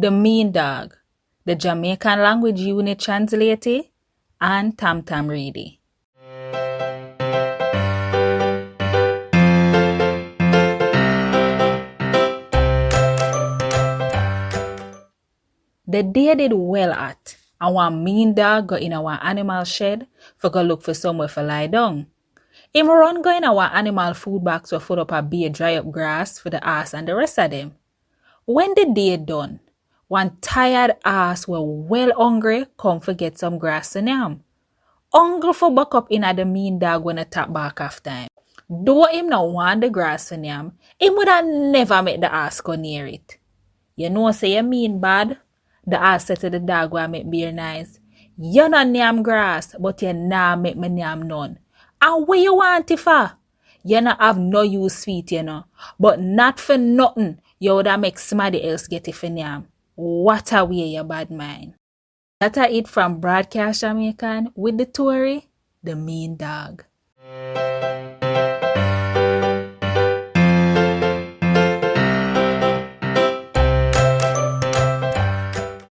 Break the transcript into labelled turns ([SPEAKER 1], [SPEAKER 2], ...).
[SPEAKER 1] the Miin Daag, the Jamaican language unit translated, and Tam Tam reading. The day did well at, and one Miin Daag go in our animal shed for go look for somewhere for lie down. Him run go in our animal food box to food up a bare dry up grass for the ass and the rest of them. When the day done, one tired ass were well hungry come for get some grass and yam. Hungry for buck up in at the Miin Daag when a tap back after him. Though him no want the grass and yam, him would have never make the ass go near it. You know say you mean bad? The ass said to the dog who make beer nice. You not yam grass, but you nah make me yam none. And what you want it for? You not have no use feet, you know. But not for nothing. You would have make somebody else get it for yam. What a way, you bad mind. That's it from Broadcast Jamaican with the tuori, the Miin Daag.